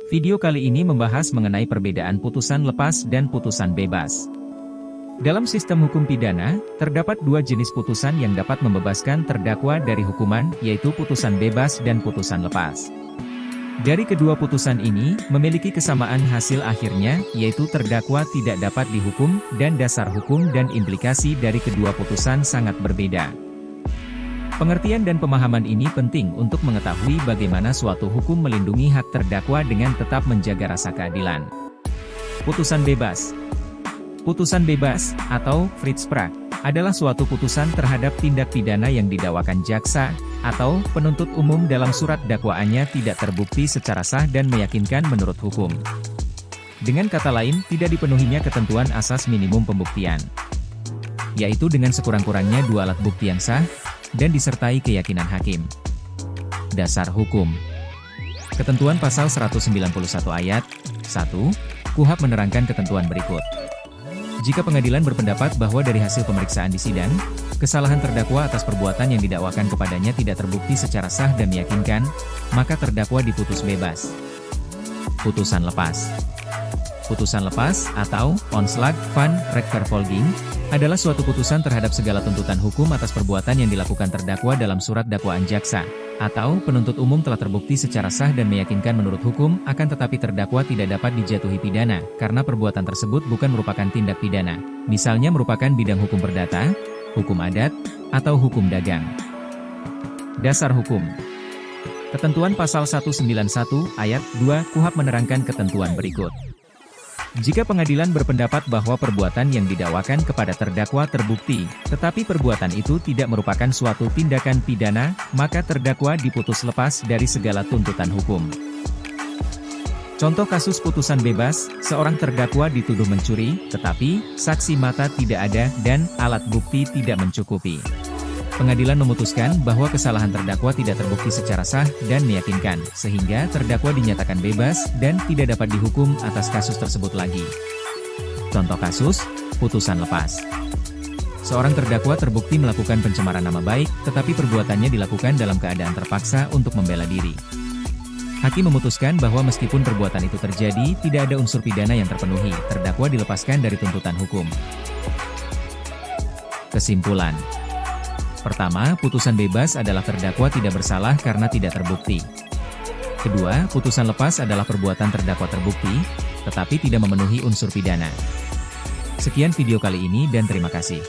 Video kali ini membahas mengenai perbedaan putusan lepas dan putusan bebas. Dalam sistem hukum pidana, terdapat dua jenis putusan yang dapat membebaskan terdakwa dari hukuman, yaitu putusan bebas dan putusan lepas. Dari kedua putusan ini, memiliki kesamaan hasil akhirnya, yaitu terdakwa tidak dapat dihukum, dan dasar hukum dan implikasi dari kedua putusan sangat berbeda. Pengertian dan pemahaman ini penting untuk mengetahui bagaimana suatu hukum melindungi hak terdakwa dengan tetap menjaga rasa keadilan. Putusan bebas. Putusan bebas, atau Vrijspraak, adalah suatu putusan terhadap tindak pidana yang didakwakan jaksa, atau penuntut umum dalam surat dakwaannya tidak terbukti secara sah dan meyakinkan menurut hukum. Dengan kata lain, tidak dipenuhinya ketentuan asas minimum pembuktian, yaitu dengan sekurang-kurangnya dua alat bukti yang sah, dan disertai keyakinan hakim. Dasar hukum. Ketentuan pasal 191 ayat 1, KUHP menerangkan ketentuan berikut. Jika pengadilan berpendapat bahwa dari hasil pemeriksaan di sidang, kesalahan terdakwa atas perbuatan yang didakwakan kepadanya tidak terbukti secara sah dan meyakinkan, maka terdakwa diputus bebas. Putusan lepas. Putusan lepas, atau Ontslag van Rechtvervolging, adalah suatu putusan terhadap segala tuntutan hukum atas perbuatan yang dilakukan terdakwa dalam surat dakwaan jaksa, atau penuntut umum telah terbukti secara sah dan meyakinkan menurut hukum, akan tetapi terdakwa tidak dapat dijatuhi pidana, karena perbuatan tersebut bukan merupakan tindak pidana, misalnya merupakan bidang hukum perdata, hukum adat, atau hukum dagang. Dasar hukum. Ketentuan pasal 191 ayat 2 KUHP menerangkan ketentuan berikut. Jika pengadilan berpendapat bahwa perbuatan yang didakwakan kepada terdakwa terbukti, tetapi perbuatan itu tidak merupakan suatu tindakan pidana, maka terdakwa diputus lepas dari segala tuntutan hukum. Contoh kasus putusan bebas, seorang terdakwa dituduh mencuri, tetapi saksi mata tidak ada dan alat bukti tidak mencukupi. Pengadilan memutuskan bahwa kesalahan terdakwa tidak terbukti secara sah dan meyakinkan, sehingga terdakwa dinyatakan bebas dan tidak dapat dihukum atas kasus tersebut lagi. Contoh kasus, putusan lepas. Seorang terdakwa terbukti melakukan pencemaran nama baik, tetapi perbuatannya dilakukan dalam keadaan terpaksa untuk membela diri. Hakim memutuskan bahwa meskipun perbuatan itu terjadi, tidak ada unsur pidana yang terpenuhi, terdakwa dilepaskan dari tuntutan hukum. Kesimpulan. Pertama, putusan bebas adalah terdakwa tidak bersalah karena tidak terbukti. Kedua, putusan lepas adalah perbuatan terdakwa terbukti, tetapi tidak memenuhi unsur pidana. Sekian video kali ini dan terima kasih.